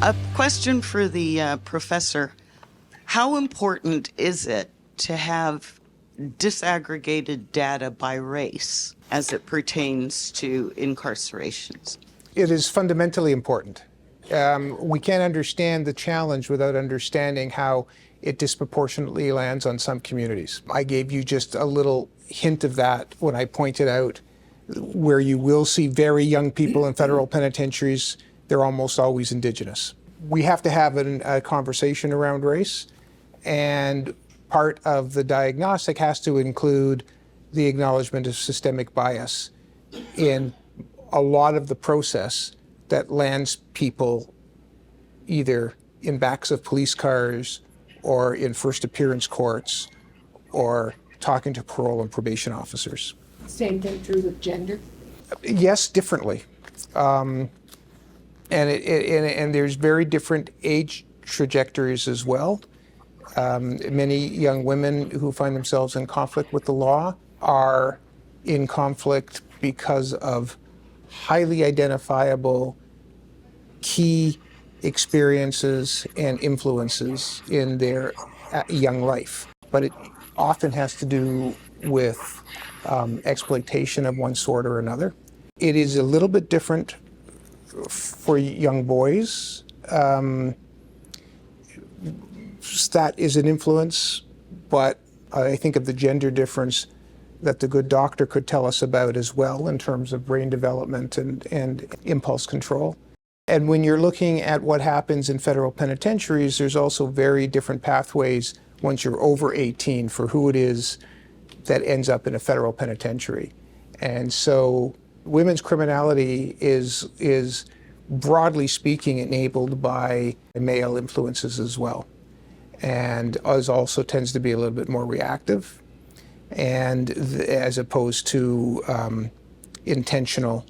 A question for the professor. How important is it to have disaggregated data by race as it pertains to incarcerations? It is fundamentally important. We can't understand the challenge without understanding how it disproportionately lands on some communities. I gave you just a little hint of that when I pointed out where you will see very young people in federal penitentiaries. They're almost always Indigenous. We have to have a conversation around race, and part of the diagnostic has to include the acknowledgement of systemic bias in a lot of the process that lands people either in backs of police cars or in first appearance courts or talking to parole and probation officers. Same thing true with gender? Yes, differently. And there's very different age trajectories as well. Many young women who find themselves in conflict with the law are in conflict because of highly identifiable key experiences and influences in their young life. But it often has to do with exploitation of one sort or another. It is a little bit different for young boys. That is an influence, but I think of the gender difference that the good doctor could tell us about as well in terms of brain development and impulse control. And when you're looking at what happens in federal penitentiaries, there's also very different pathways once you're over 18 for who it is that ends up in a federal penitentiary. And so women's criminality is broadly speaking enabled by male influences as well, and also tends to be a little bit more reactive, and as opposed to intentional.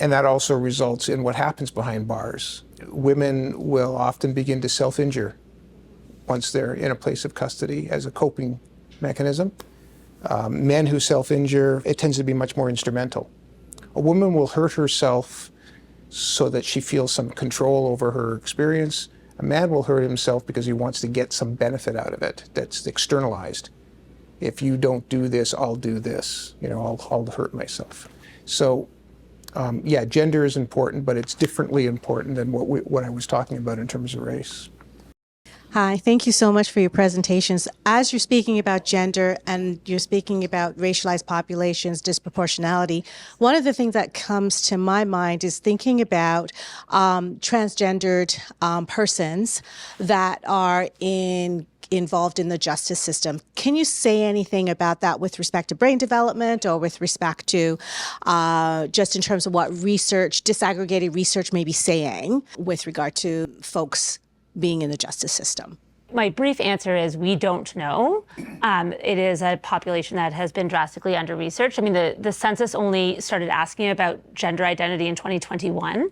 And that also results in what happens behind bars. Women will often begin to self-injure once they're in a place of custody as a coping mechanism. Men who self-injure, it tends to be much more instrumental. A woman will hurt herself so that she feels some control over her experience. A man will hurt himself because he wants to get some benefit out of it that's externalized. If you don't do this, I'll do this. I'll hurt myself. So, yeah, gender is important, but it's differently important than what I was talking about in terms of race. Hi, thank you so much for your presentations. As you're speaking about gender and you're speaking about racialized populations, disproportionality, one of the things that comes to my mind is thinking about transgendered persons that are involved in the justice system. Can you say anything about that with respect to brain development or with respect to just in terms of what research, disaggregated research may be saying with regard to folks being in the justice system? My brief answer is we don't know. It is a population that has been drastically under-researched. I mean, the census only started asking about gender identity in 2021,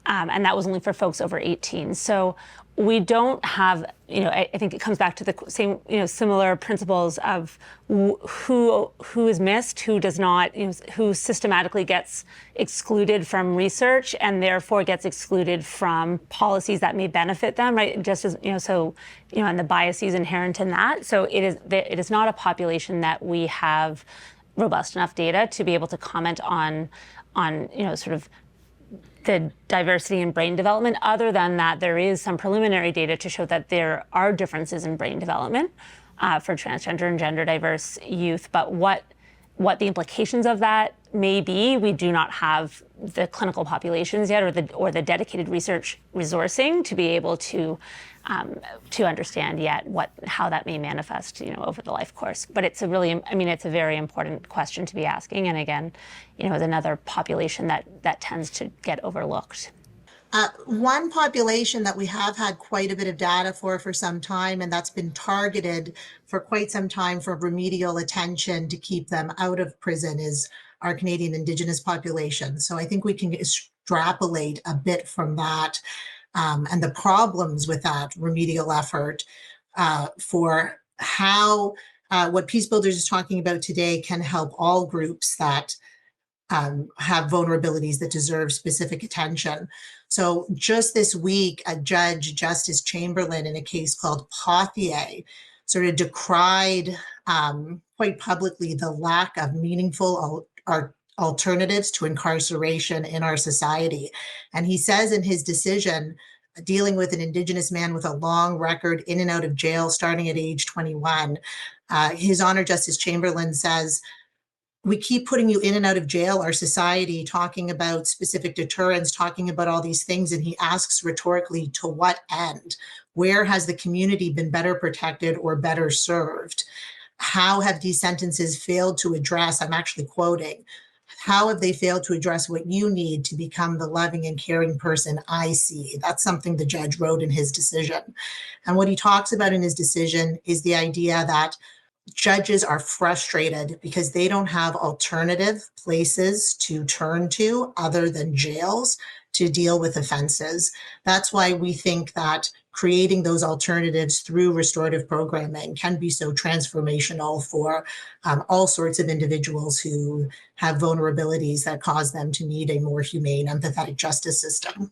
and that was only for folks over 18. So we don't have, I think it comes back to the same, similar principles of who is missed, who does not, who systematically gets excluded from research and therefore gets excluded from policies that may benefit them, right? Just as, and the biases inherent in that. So it is not a population that we have robust enough data to be able to comment on, sort of the diversity in brain development. Other than that, there is some preliminary data to show that there are differences in brain development for transgender and gender diverse youth. But what the implications of that may be, we do not have the clinical populations yet or the dedicated research resourcing to be able to understand yet how that may manifest, over the life course. But it's it's a very important question to be asking. And again, is another population that tends to get overlooked. One population that we have had quite a bit of data for some time, and that's been targeted for quite some time for remedial attention to keep them out of prison, is our Canadian Indigenous population. So I think we can extrapolate a bit from that and the problems with that remedial effort for how what Peacebuilders is talking about today can help all groups that have vulnerabilities that deserve specific attention. So just this week, a judge, Justice Chamberlain, in a case called Pothier, sort of decried quite publicly the lack of meaningful alternatives to incarceration in our society. And he says in his decision, dealing with an Indigenous man with a long record in and out of jail starting at age 21, His Honor Justice Chamberlain says, we keep putting you in and out of jail, our society, talking about specific deterrence, talking about all these things. And he asks rhetorically, to what end? Where has the community been better protected or better served? How have these sentences failed to address, I'm actually quoting, how have they failed to address what you need to become the loving and caring person I see? That's something the judge wrote in his decision. And what he talks about in his decision is the idea that judges are frustrated because they don't have alternative places to turn to other than jails to deal with offenses. That's why we think that creating those alternatives through restorative programming can be so transformational for all sorts of individuals who have vulnerabilities that cause them to need a more humane, empathetic justice system.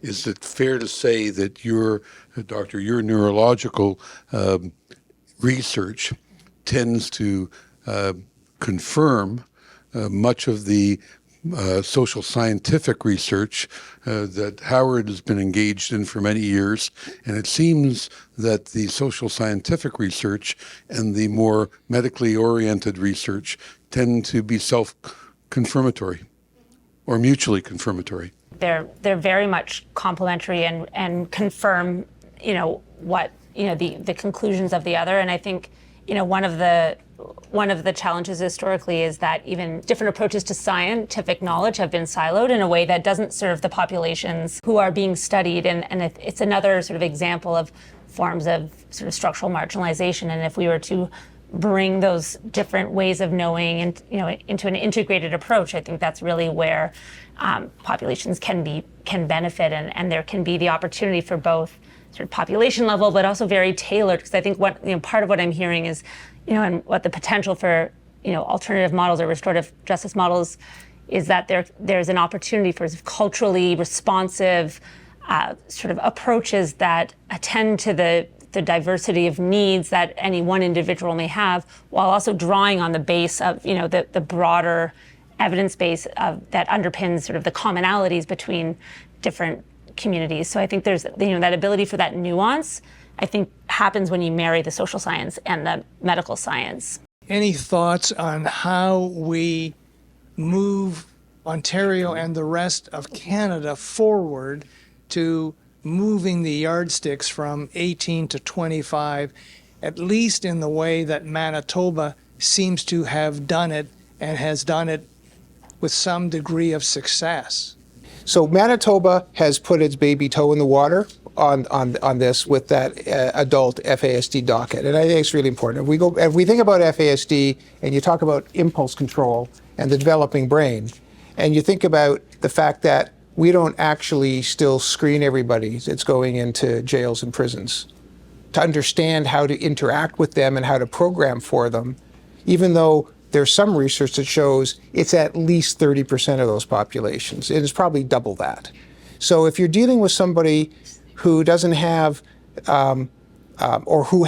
Is it fair to say that your neurological research tends to confirm much of the social scientific research that Howard has been engaged in for many years? And it seems that the social scientific research and the more medically oriented research tend to be self-confirmatory or mutually confirmatory. They're very much complementary and confirm, what, the conclusions of the other. And I think, one of the challenges historically is that even different approaches to scientific knowledge have been siloed in a way that doesn't serve the populations who are being studied. And it's another sort of example of forms of sort of structural marginalization. And if we were to bring those different ways of knowing and, into an integrated approach, I think that's really where populations can benefit, and there can be the opportunity for both sort of population level, but also very tailored. Because I think part of what I'm hearing is, and what the potential for, alternative models or restorative justice models is that there's an opportunity for culturally responsive sort of approaches that attend to the diversity of needs that any one individual may have, while also drawing on the base of, the broader evidence base that underpins sort of the commonalities between different communities. So I think there's, that ability for that nuance, I think, happens when you marry the social science and the medical science. Any thoughts on how we move Ontario and the rest of Canada forward to moving the yardsticks from 18 to 25, at least in the way that Manitoba seems to have done it and has done it with some degree of success? So Manitoba has put its baby toe in the water on this with that adult FASD docket, and I think it's really important. If we think about FASD and you talk about impulse control and the developing brain, and you think about the fact that we don't actually still screen everybody that's going into jails and prisons to understand how to interact with them and how to program for them, even though there's some research that shows it's at least 30% of those populations. It is probably double that. So if you're dealing with somebody who doesn't have, or who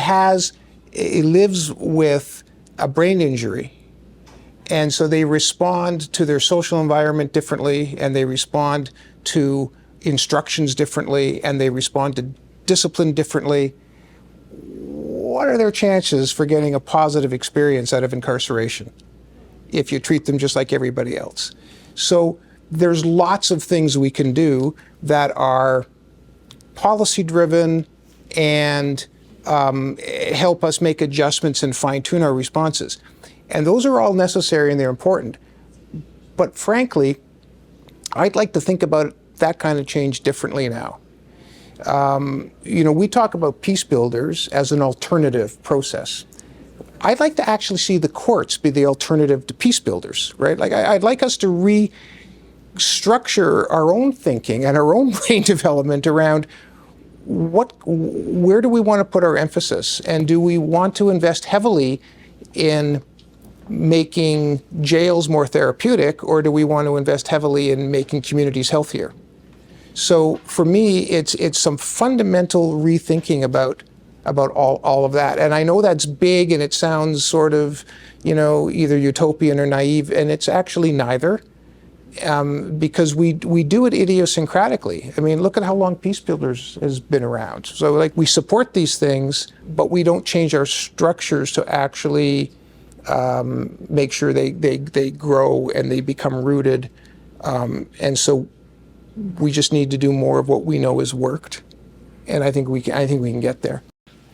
lives with a brain injury, and so they respond to their social environment differently, and they respond to instructions differently, and they respond to discipline differently, what are their chances for getting a positive experience out of incarceration if you treat them just like everybody else? So there's lots of things we can do that are policy-driven and help us make adjustments and fine-tune our responses. And those are all necessary and they're important. But frankly, I'd like to think about that kind of change differently now. We talk about Peacebuilders as an alternative process. I'd like to actually see the courts be the alternative to Peacebuilders, right? Like I'd like us to restructure our own thinking and our own brain development around where do we want to put our emphasis, and do we want to invest heavily in making jails more therapeutic, or do we want to invest heavily in making communities healthier? So for me, it's some fundamental rethinking about all of that. And I know that's big and it sounds sort of, either utopian or naive, and it's actually neither. Because we do it idiosyncratically. I mean, look at how long Peacebuilders has been around. So we support these things, but we don't change our structures to actually make sure they grow and they become rooted. And so we just need to do more of what we know has worked. And I think we can get there.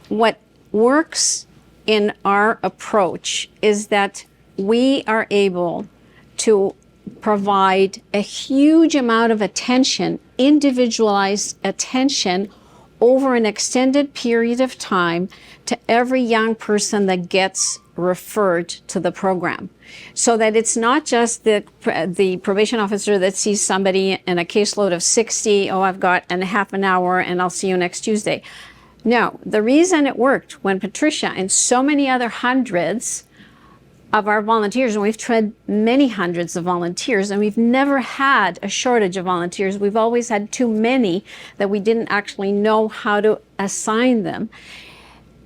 What works in our approach is that we are able to provide a huge amount of attention, individualized attention over an extended period of time to every young person that gets referred to the program. So that it's not just the probation officer that sees somebody in a caseload of 60, I've got a half an hour and I'll see you next Tuesday. No, the reason it worked when Patricia and so many other hundreds of our volunteers, and we've trained many hundreds of volunteers, and we've never had a shortage of volunteers. We've always had too many that we didn't actually know how to assign them.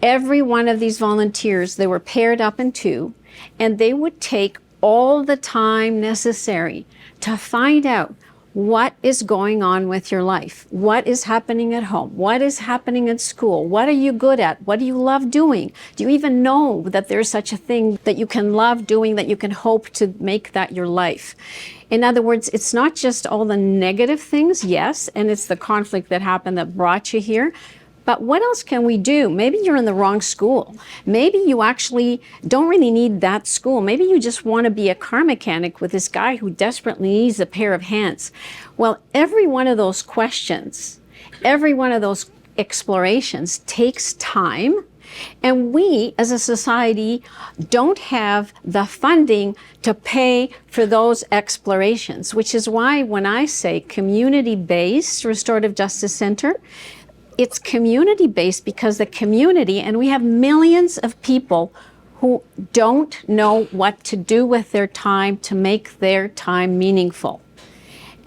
Every one of these volunteers, they were paired up in two, and they would take all the time necessary to find out what is going on with your life, what is happening at home, what is happening at school, what are you good at, what do you love doing, do you even know that there's such a thing that you can love doing, that you can hope to make that your life. In other words, it's not just all the negative things, yes, and it's the conflict that happened that brought you here, but what else can we do? Maybe you're in the wrong school. Maybe you actually don't really need that school. Maybe you just want to be a car mechanic with this guy who desperately needs a pair of hands. Well, every one of those questions, every one of those explorations takes time. And we, as a society, don't have the funding to pay for those explorations, which is why when I say community-based restorative justice center, it's community-based because the community, and we have millions of people who don't know what to do with their time to make their time meaningful.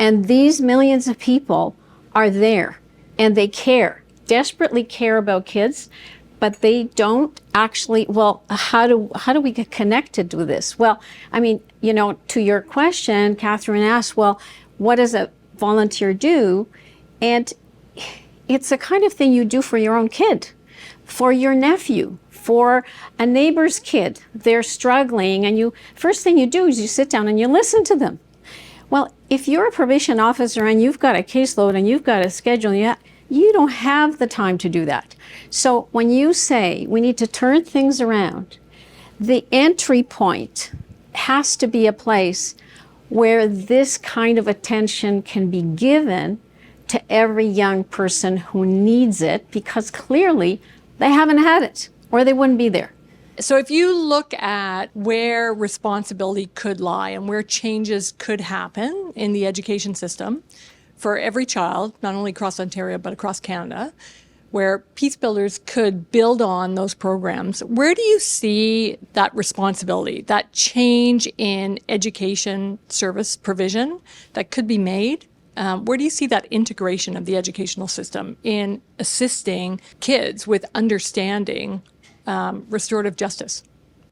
And these millions of people are there and they care, desperately care about kids, but they don't actually, how do we get connected to this? Well, I mean, to your question, Catherine asked, what does a volunteer do? And it's the kind of thing you do for your own kid, for your nephew, for a neighbor's kid. They're struggling, and first thing you do is you sit down and you listen to them. Well, if you're a probation officer and you've got a caseload and you've got a schedule, you don't have the time to do that. So when you say we need to turn things around, the entry point has to be a place where this kind of attention can be given to every young person who needs it, because clearly they haven't had it or they wouldn't be there. So if you look at where responsibility could lie and where changes could happen in the education system for every child, not only across Ontario but across Canada, where Peacebuilders could build on those programs, where do you see that responsibility, that change in education service provision that could be made? Where do you see that integration of the educational system in assisting kids with understanding restorative justice?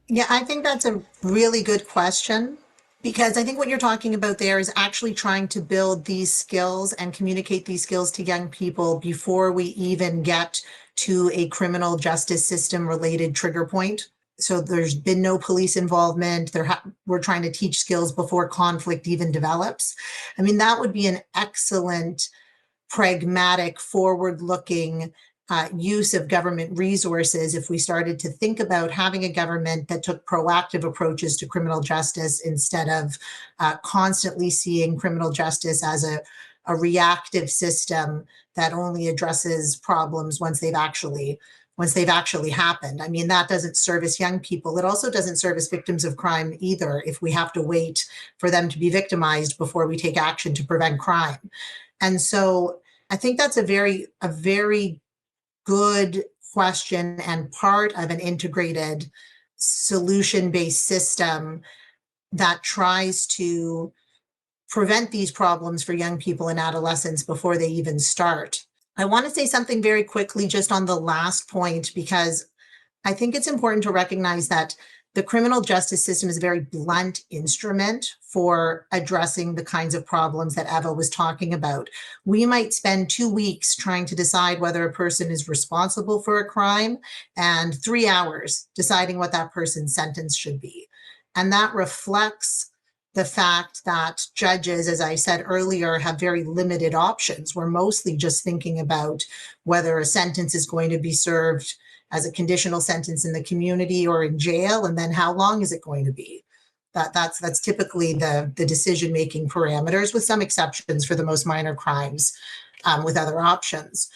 Yeah, I think that's a really good question, because I think what you're talking about there is actually trying to build these skills and communicate these skills to young people before we even get to a criminal justice system related trigger point. So there's been no police involvement. We're trying to teach skills before conflict even develops. I mean, that would be an excellent, pragmatic, forward-looking use of government resources if we started to think about having a government that took proactive approaches to criminal justice instead of constantly seeing criminal justice as a reactive system that only addresses problems once they've actually happened. I mean, that doesn't service young people. It also doesn't service victims of crime either, if we have to wait for them to be victimized before we take action to prevent crime. And so I think that's a very good question and part of an integrated solution-based system that tries to prevent these problems for young people and adolescents before they even start. I want to say something very quickly just on the last point, because I think it's important to recognize that the criminal justice system is a very blunt instrument for addressing the kinds of problems that Eva was talking about. We might spend 2 weeks trying to decide whether a person is responsible for a crime and 3 hours deciding what that person's sentence should be. And that reflects the fact that judges, as I said earlier, have very limited options. We're mostly just thinking about whether a sentence is going to be served as a conditional sentence in the community or in jail, and then how long is it going to be? That's typically the decision-making parameters, with some exceptions for the most minor crimes with other options.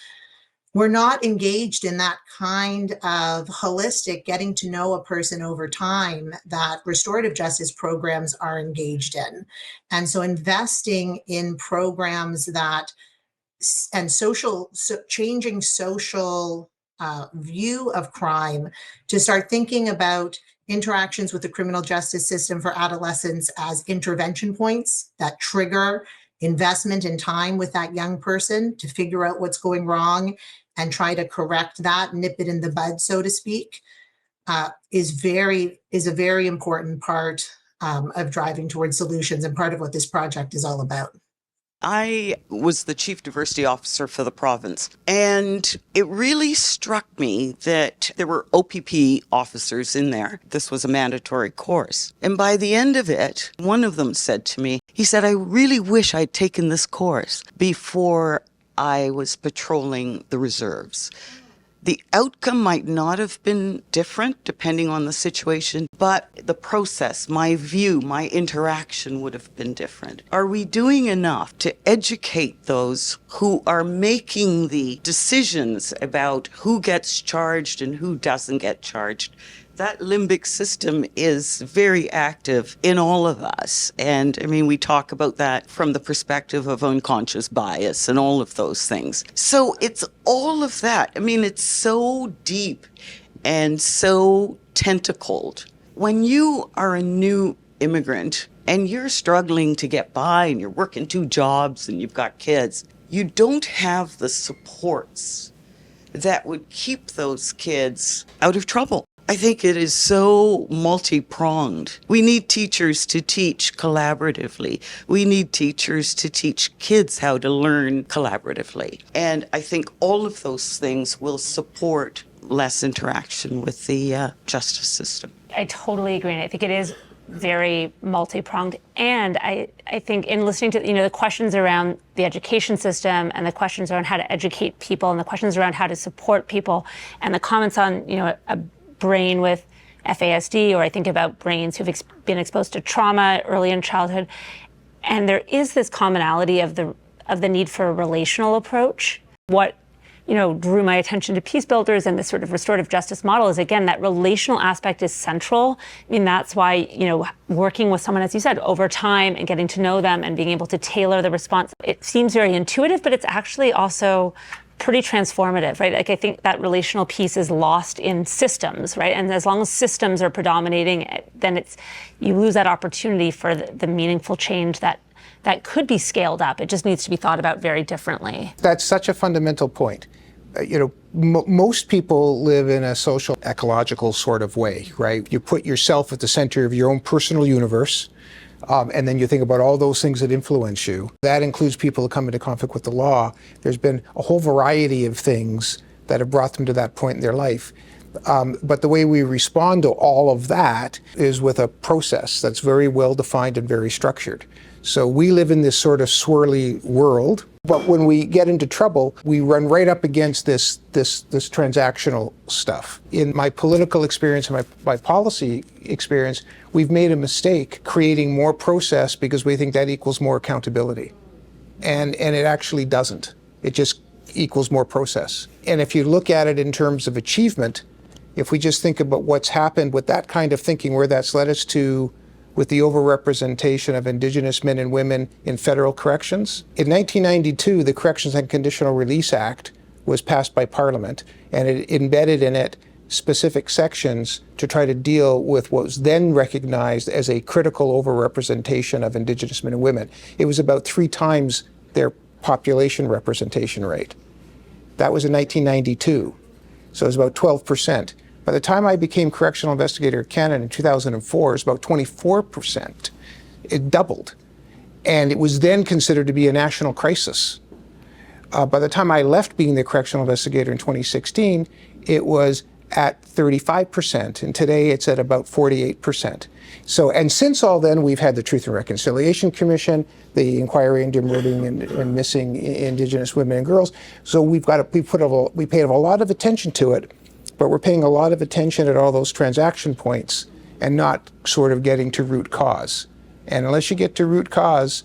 We're not engaged in that kind of holistic getting to know a person over time that restorative justice programs are engaged in. And so investing in programs that, and changing social view of crime to start thinking about interactions with the criminal justice system for adolescents as intervention points that trigger investment in time with that young person to figure out what's going wrong and try to correct that, nip it in the bud, so to speak, is a very important part of driving towards solutions, and part of what this project is all about. I was the chief diversity officer for the province, and it really struck me that there were OPP officers in there. This was a mandatory course. And by the end of it, one of them said to me, he said, I really wish I'd taken this course before I was patrolling the reserves. The outcome might not have been different depending on the situation, but the process, my view, my interaction would have been different. Are we doing enough to educate those who are making the decisions about who gets charged and who doesn't get charged? That limbic system is very active in all of us. And I mean, we talk about that from the perspective of unconscious bias and all of those things. So it's all of that. I mean, it's so deep and so tentacled. When you are a new immigrant and you're struggling to get by and you're working 2 jobs and you've got kids, you don't have the supports that would keep those kids out of trouble. I think it is so multi-pronged. We need teachers to teach collaboratively. We need teachers to teach kids how to learn collaboratively. And I think all of those things will support less interaction with the justice system. I totally agree. And I think it is very multi-pronged. And I think in listening to, the questions around the education system and the questions around how to educate people and the questions around how to support people and the comments on, a brain with FASD, or I think about brains who've been exposed to trauma early in childhood. And there is this commonality of the need for a relational approach. What, drew my attention to Peacebuilders and this sort of restorative justice model is, again, that relational aspect is central. I mean, that's why, working with someone, as you said, over time and getting to know them and being able to tailor the response, it seems very intuitive, but it's actually also pretty transformative, right? Like, I think that relational piece is lost in systems, right? And as long as systems are predominating, then you lose that opportunity for the meaningful change that could be scaled up. It just needs to be thought about very differently. That's such a fundamental point. Most people live in a social ecological sort of way, right? You put yourself at the center of your own personal universe. And then you think about all those things that influence you. That includes people who come into conflict with the law. There's been a whole variety of things that have brought them to that point in their life. But the way we respond to all of that is with a process that's very well defined and very structured. So we live in this sort of swirly world, but when we get into trouble, we run right up against this transactional stuff. In my political experience and my policy experience, we've made a mistake creating more process because we think that equals more accountability. And it actually doesn't. It just equals more process. And if you look at it in terms of achievement, if we just think about what's happened with that kind of thinking, where that's led us to with the overrepresentation of Indigenous men and women in federal corrections. In 1992, the Corrections and Conditional Release Act was passed by Parliament, and it embedded in it specific sections to try to deal with what was then recognized as a critical overrepresentation of Indigenous men and women. It was about 3 times their population representation rate. That was in 1992, so it was about 12%. By the time I became correctional investigator at Canada in 2004, it was about 24%. It doubled. And it was then considered to be a national crisis. By the time I left being the correctional investigator in 2016, it was at 35%, and today it's at about 48%. So, and since all then, we've had the Truth and Reconciliation Commission, the inquiry into murdering and missing Indigenous women and girls. So we paid a lot of attention to it, but we're paying a lot of attention at all those transaction points and not sort of getting to root cause. And unless you get to root cause,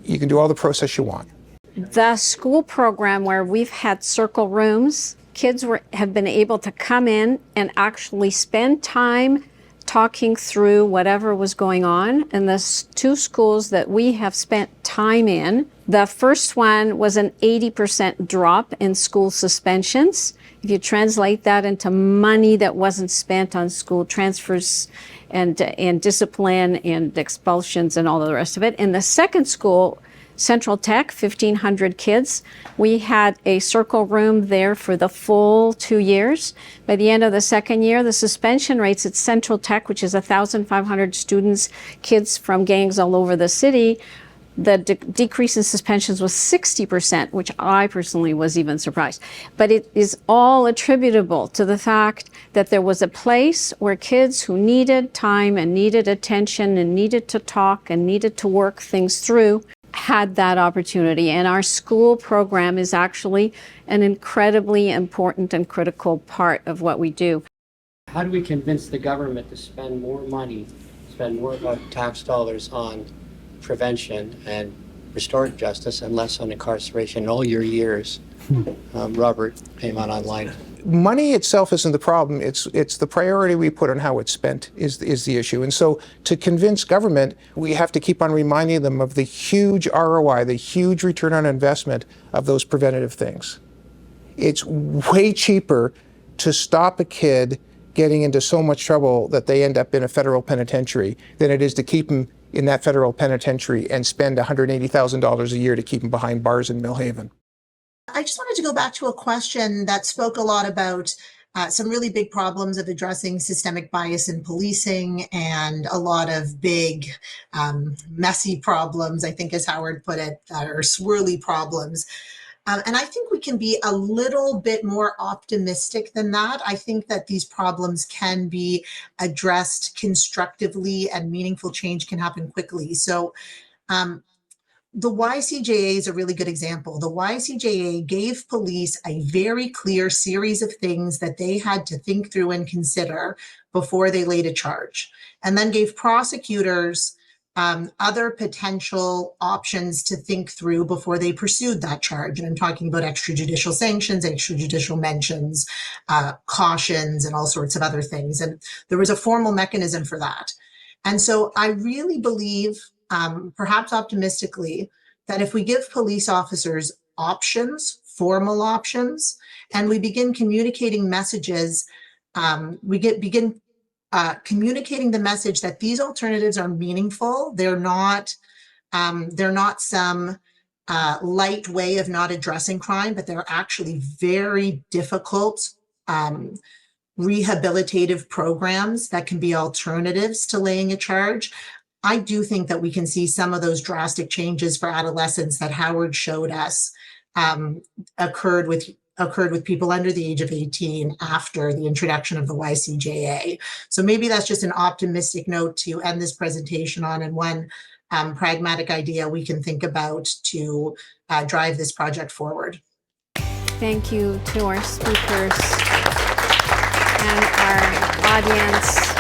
you can do all the process you want. The school program where we've had circle rooms, kids have been able to come in and actually spend time talking through whatever was going on. And the 2 schools that we have spent time in, the first one was an 80% drop in school suspensions. If you translate that into money that wasn't spent on school transfers and discipline and expulsions and all of the rest of it. In the second school, Central Tech, 1,500 kids. We had a circle room there for the full 2 years. By the end of the second year, the suspension rates at Central Tech, which is 1,500 students, kids from gangs all over the city, the decrease in suspensions was 60%, which I personally was even surprised. But it is all attributable to the fact that there was a place where kids who needed time and needed attention and needed to talk and needed to work things through had that opportunity. And our school program is actually an incredibly important and critical part of what we do. How do we convince the government to spend more money, spend more of our tax dollars on prevention and restorative justice and less on incarceration? In all your years, Robert came on online. Money itself isn't the problem. It's the priority we put on how it's spent is the issue. And so to convince government, we have to keep on reminding them of the huge ROI, the huge return on investment of those preventative things. It's way cheaper to stop a kid getting into so much trouble that they end up in a federal penitentiary than it is to keep them in that federal penitentiary and spend $180,000 a year to keep them behind bars in Millhaven. I just wanted to go back to a question that spoke a lot about some really big problems of addressing systemic bias in policing and a lot of big, messy problems, I think as Howard put it, or swirly problems. And I think we can be a little bit more optimistic than that. I think that these problems can be addressed constructively and meaningful change can happen quickly. So the YCJA is a really good example. The YCJA gave police a very clear series of things that they had to think through and consider before they laid a charge, and then gave prosecutors other potential options to think through before they pursued that charge. And I'm talking about extrajudicial sanctions, extrajudicial mentions, cautions, and all sorts of other things. And there was a formal mechanism for that. And so I really believe, perhaps optimistically, that if we give police officers options, formal options, and we begin communicating messages, communicating the message that these alternatives are meaningful. They're not some light way of not addressing crime, but they're actually very difficult rehabilitative programs that can be alternatives to laying a charge. I do think that we can see some of those drastic changes for adolescents that Howard showed us occurred with people under the age of 18 after the introduction of the YCJA. So maybe that's just an optimistic note to end this presentation on, and one pragmatic idea we can think about to drive this project forward. Thank you to our speakers and our audience.